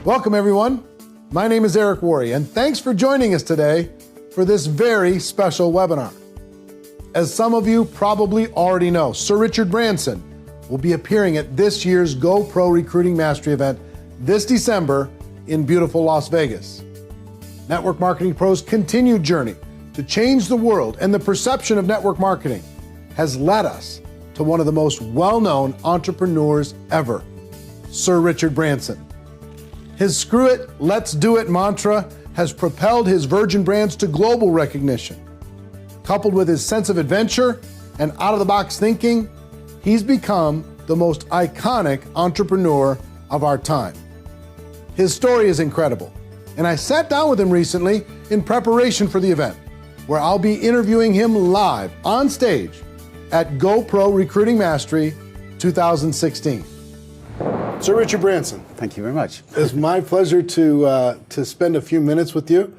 Welcome, everyone. My name is Eric Worre, and thanks for joining us today for this very special webinar. As some of you probably already know, Sir Richard Branson will be appearing at this year's GoPro Recruiting Mastery event this December in beautiful Las Vegas. Network Marketing Pro's continued journey to change the world and the perception of network marketing has led us to one of the most well-known entrepreneurs ever, Sir Richard Branson. His "Screw it, let's do it" mantra has propelled his Virgin brands to global recognition. Coupled with his sense of adventure and out-of-the-box thinking, he's become the most iconic entrepreneur of our time. His story is incredible, and I sat down with him recently in preparation for the event, where I'll be interviewing him live on stage at GoPro Recruiting Mastery 2016. Sir Richard Branson. Thank you very much. It's my pleasure to spend a few minutes with you.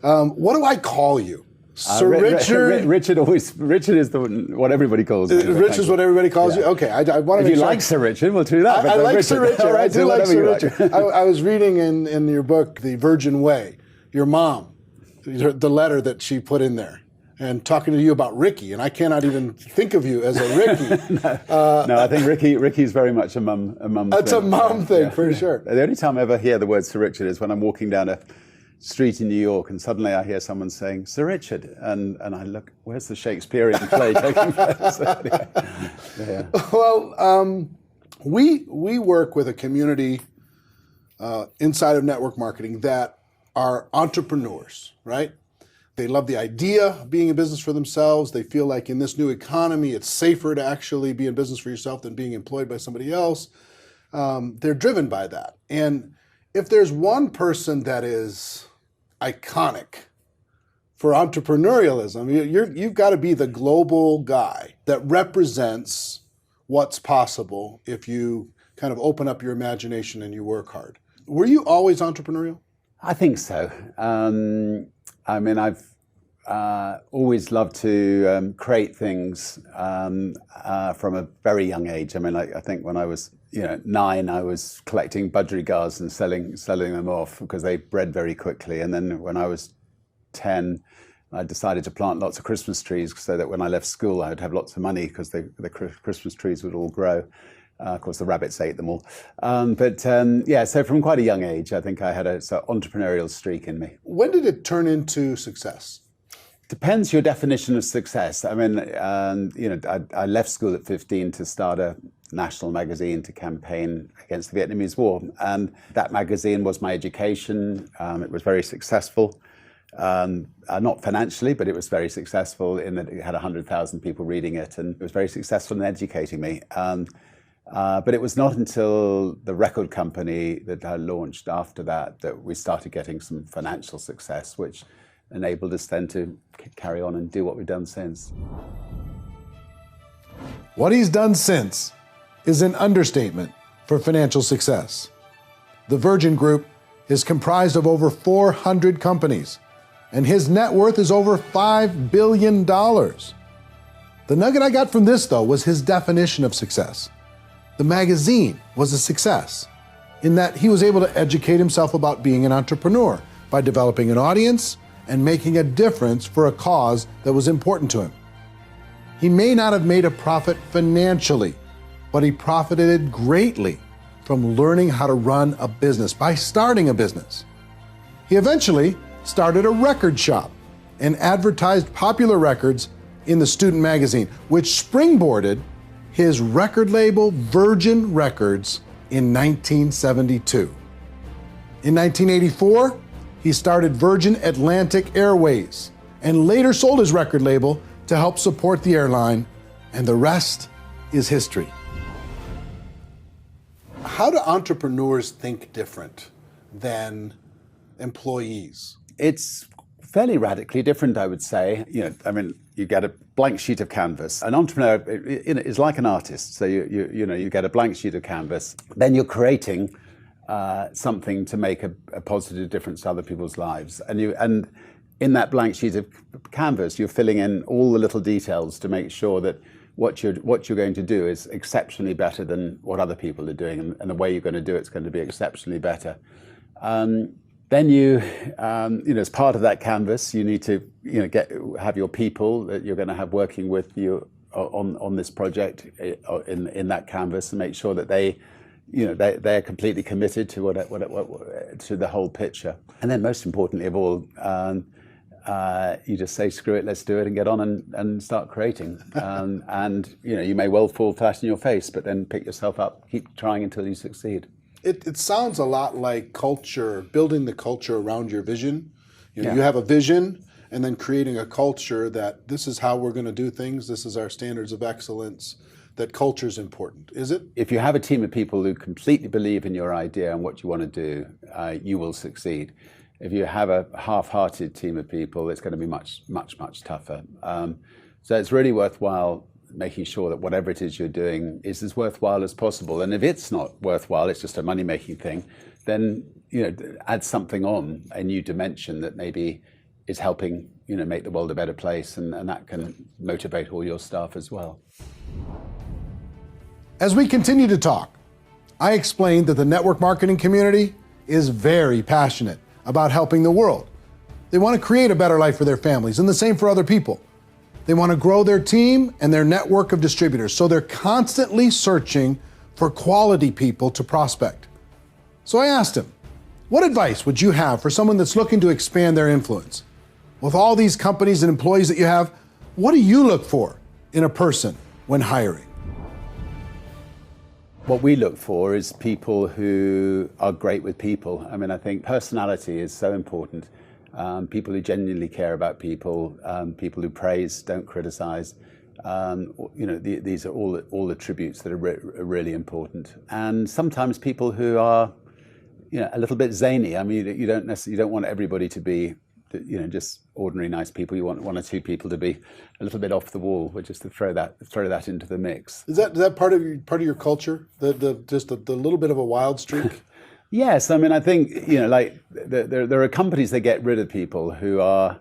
What do I call you? Sir Richard? Richard is what everybody calls me. Richard's what everybody calls you? Okay, I want to make sure. If you sure. like Sir Richard, we'll do that. I like Richard. Sir Richard. Right, I do like Sir Richard. I was reading in your book, The Virgin Way, your mom, the letter that she put in there, and talking to you about Ricky, and I cannot even think of you as a Ricky. No, I think Ricky's very much a mum thing. That's a mum thing, for sure. The only time I ever hear the word Sir Richard is when I'm walking down a street in New York and suddenly I hear someone saying, "Sir Richard," and I look, where's the Shakespearean play taking place? Yeah. Well, we work with a community inside of network marketing that are entrepreneurs, right? They love the idea of being in business for themselves. They feel like in this new economy, it's safer to actually be in business for yourself than being employed by somebody else. They're driven by that. And if there's one person that is iconic for entrepreneurialism, you've got to be the global guy that represents what's possible if you kind of open up your imagination and you work hard. Were you always entrepreneurial? I think so. I've always loved to create things from a very young age. I think when I was 9, I was collecting budgerigars and selling them off because they bred very quickly. And then when I was 10, I decided to plant lots of Christmas trees so that when I left school, I would have lots of money because the Christmas trees would all grow. Of course, the rabbits ate them all. So from quite a young age, I think I had a sort of entrepreneurial streak in me. When did it turn into success? Depends your definition of success. I left school at 15 to start a national magazine to campaign against the Vietnamese War. And that magazine was my education. It was very successful. Not financially, but it was very successful in that it had 100,000 people reading it. And it was very successful in educating me. But it was not until the record company that I launched after that we started getting some financial success, which enabled us then to carry on and do what we've done since. What he's done since is an understatement for financial success. The Virgin Group is comprised of over 400 companies, and his net worth is over $5 billion. The nugget I got from this, though, was his definition of success. The magazine was a success in that he was able to educate himself about being an entrepreneur by developing an audience and making a difference for a cause that was important to him. He may not have made a profit financially, but he profited greatly from learning how to run a business by starting a business. He eventually started a record shop and advertised popular records in the student magazine, which springboarded his record label, Virgin Records, in 1972. In 1984, he started Virgin Atlantic Airways and later sold his record label to help support the airline, and the rest is history. How do entrepreneurs think different than employees? It's fairly radically different, I would say. You get a blank sheet of canvas. An entrepreneur is like an artist. So you get a blank sheet of canvas, then you're creating something to make a positive difference to other people's lives. And in that blank sheet of canvas, you're filling in all the little details to make sure that what you're going to do is exceptionally better than what other people are doing, and the way you're going to do it's going to be exceptionally better. Then as part of that canvas, you need to, have your people that you're going to have working with you on this project in that canvas, and make sure that they're completely committed to to the whole picture. And then, most importantly of all, you just say, screw it, let's do it, and get on and start creating. And you may well fall flat in your face, but then pick yourself up, keep trying until you succeed. It sounds a lot like culture, building the culture around your vision. You have a vision, and then creating a culture that this is how we're going to do things, this is our standards of excellence, that culture is important. Is it? If you have a team of people who completely believe in your idea and what you want to do, you will succeed. If you have a half-hearted team of people, it's going to be much, much, much tougher. So it's really worthwhile making sure that whatever it is you're doing is as worthwhile as possible. And if it's not worthwhile, it's just a money-making thing, then add something on, a new dimension that maybe is helping make the world a better place, and that can motivate all your staff as well. As we continue to talk, I explained that the network marketing community is very passionate about helping the world. They want to create a better life for their families, and the same for other people. They want to grow their team and their network of distributors, so they're constantly searching for quality people to prospect. So I asked him, what advice would you have for someone that's looking to expand their influence? With all these companies and employees that you have, what do you look for in a person when hiring? What we look for is people who are great with people. I mean, I think personality is so important. People who genuinely care about people, people who praise, don't criticize. These are all attributes that are really important. And sometimes people who are, a little bit zany. I mean, you don't want everybody to be, just ordinary nice people. You want one or two people to be a little bit off the wall, but just to throw that into the mix. Is that part of your culture? The little bit of a wild streak? Yes, I mean, I think there are companies that get rid of people who are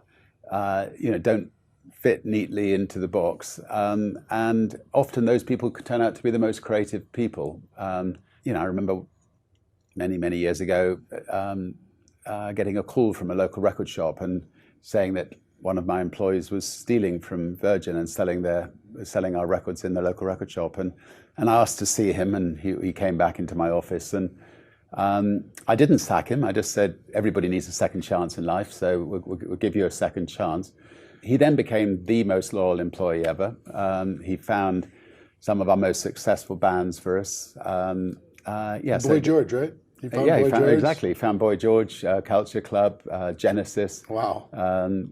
don't fit neatly into the box, and often those people could turn out to be the most creative people. I remember many years ago getting a call from a local record shop and saying that one of my employees was stealing from Virgin and selling our records in the local record shop, and I asked to see him, and he came back into my office, and I didn't sack him. I just said, everybody needs a second chance in life, so we'll give you a second chance. He then became the most loyal employee ever. He found some of our most successful bands for us. Boy George, right? He found Boy George, Culture Club, Genesis. Wow.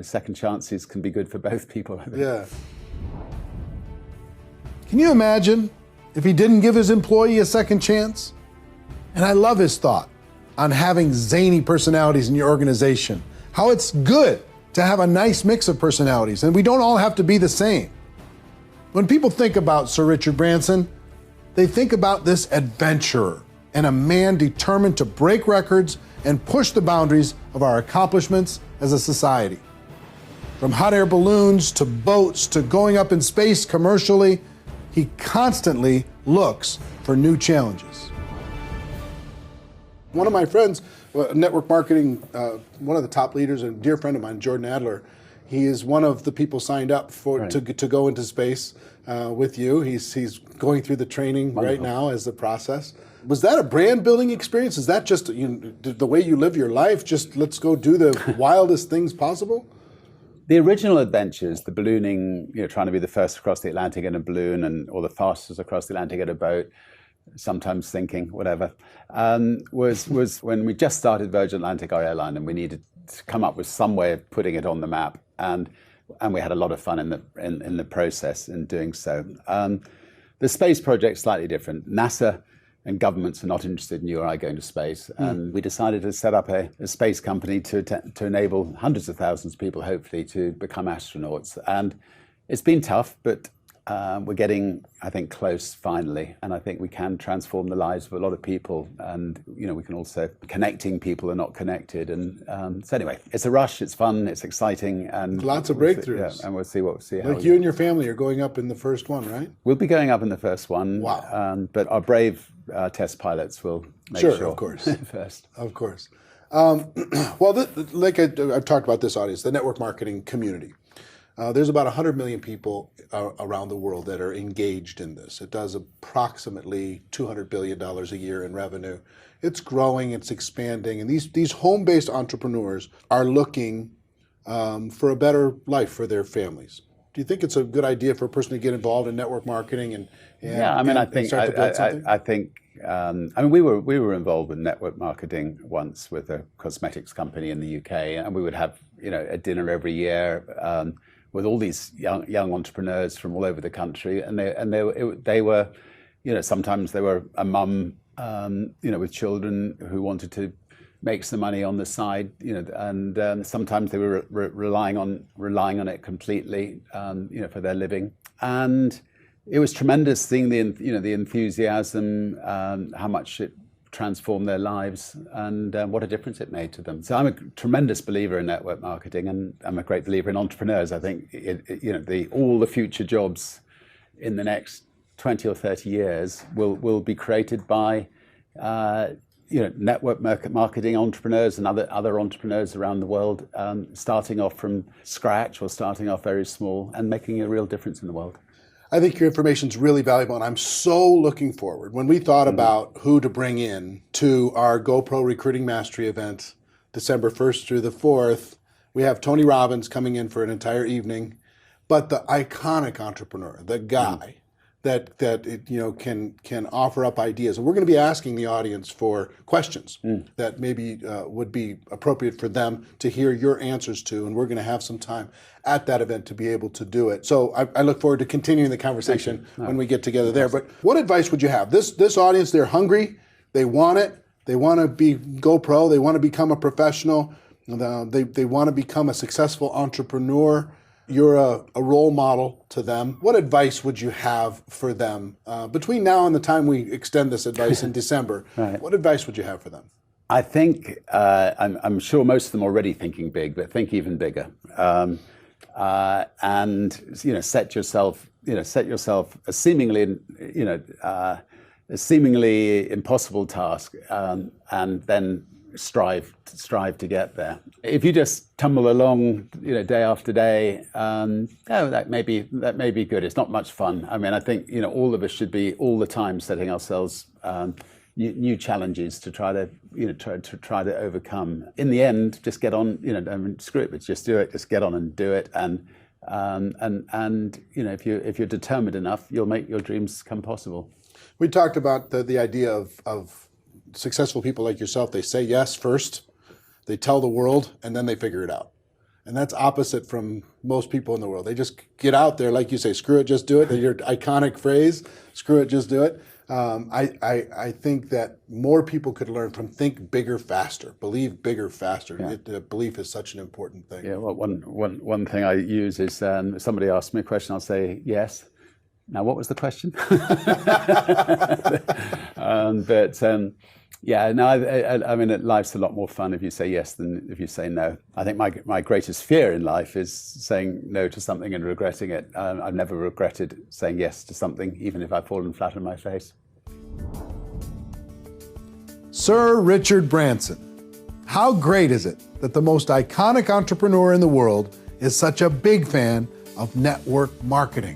Second chances can be good for both people, I think. Yeah. Can you imagine if he didn't give his employee a second chance? And I love his thought on having zany personalities in your organization, how it's good to have a nice mix of personalities, and we don't all have to be the same. When people think about Sir Richard Branson, they think about this adventurer and a man determined to break records and push the boundaries of our accomplishments as a society. From hot air balloons to boats to going up in space commercially, he constantly looks for new challenges. One of my friends, network marketing, one of the top leaders, and a dear friend of mine, Jordan Adler, he is one of the people signed up to go into space with you. He's going through the training right now as the process. Was that a brand building experience? Is that just the way you live your life? Just let's go do the wildest things possible? The original adventures, the ballooning, trying to be the first across the Atlantic in a balloon, or the fastest across the Atlantic in a boat, sometimes thinking, whatever, was when we just started Virgin Atlantic, our airline, and we needed to come up with some way of putting it on the map, and we had a lot of fun in the process in doing so. The space project's slightly different. NASA and governments are not interested in you or I going to space, and we decided to set up a space company to enable hundreds of thousands of people, hopefully, to become astronauts. And it's been tough, but we're getting, I think, close finally, and I think we can transform the lives of a lot of people, and we can also connecting people who are not connected, and so anyway, it's a rush, it's fun, it's exciting, and lots of breakthroughs. And we'll see how. Like you and your family are going up in the first one, right? We'll be going up in the first one. Wow! But our brave test pilots will make sure, of course, first. Of course. Well, like I've talked about this audience, the network marketing community. There's about 100 million people around the world that are engaged in this. It does approximately $200 billion a year in revenue. It's growing, it's expanding, and these home-based entrepreneurs are looking for a better life for their families. Do you think it's a good idea for a person to get involved in network marketing and start to build something? I think. We were involved with network marketing once with a cosmetics company in the UK, and we would have a dinner every year with all these young entrepreneurs from all over the country, and they were sometimes they were a mum with children who wanted to make some money on the side, and sometimes they were relying on it completely, for their living. And it was tremendous seeing the enthusiasm, how much it transformed their lives, and what a difference it made to them. So I'm a tremendous believer in network marketing, and I'm a great believer in entrepreneurs. I think all the future jobs in the next 20 or 30 years will be created by network marketing entrepreneurs and other entrepreneurs around the world, starting off from scratch or starting off very small and making a real difference in the world. I think your information is really valuable, and I'm so looking forward. When we thought about who to bring in to our GoPro Recruiting Mastery event, December 1st through the 4th, we have Tony Robbins coming in for an entire evening, but the iconic entrepreneur, the guy that can offer up ideas. And we're going to be asking the audience for questions that maybe would be appropriate for them to hear your answers to, and we're going to have some time at that event to be able to do it. So I look forward to continuing the conversation when we get together there. But what advice would you have? This audience, they're hungry, they want it, they want to be GoPro, they want to become a professional, they want to become a successful entrepreneur. You're a role model to them. What advice would you have for them between now and the time we extend this advice in December? Right. What advice would you have for them? I think I'm sure most of them are already thinking big, but think even bigger. And set yourself a seemingly impossible task, and then strive to get there. If you just tumble along, day after day, that may be good. It's not much fun. I mean, I think all of us should be all the time setting ourselves new challenges to try to overcome. In the end, just get on. Screw it, but just do it. Just get on and do it. And if you're determined enough, you'll make your dreams come possible. We talked about the idea of successful people like yourself. They say yes first, they tell the world, and then they figure it out. And that's opposite from most people in the world. They just get out there, like you say, screw it, just do it. Your iconic phrase, screw it, just do it. I think that more people could learn from think bigger, faster, believe bigger, faster. Yeah. Belief is such an important thing. Yeah. Well, one thing I use is if somebody asks me a question, I'll say yes. Now, what was the question? I mean, life's a lot more fun if you say yes than if you say no. I think my greatest fear in life is saying no to something and regretting it. I've never regretted saying yes to something, even if I've fallen flat on my face. Sir Richard Branson. How great is it that the most iconic entrepreneur in the world is such a big fan of network marketing?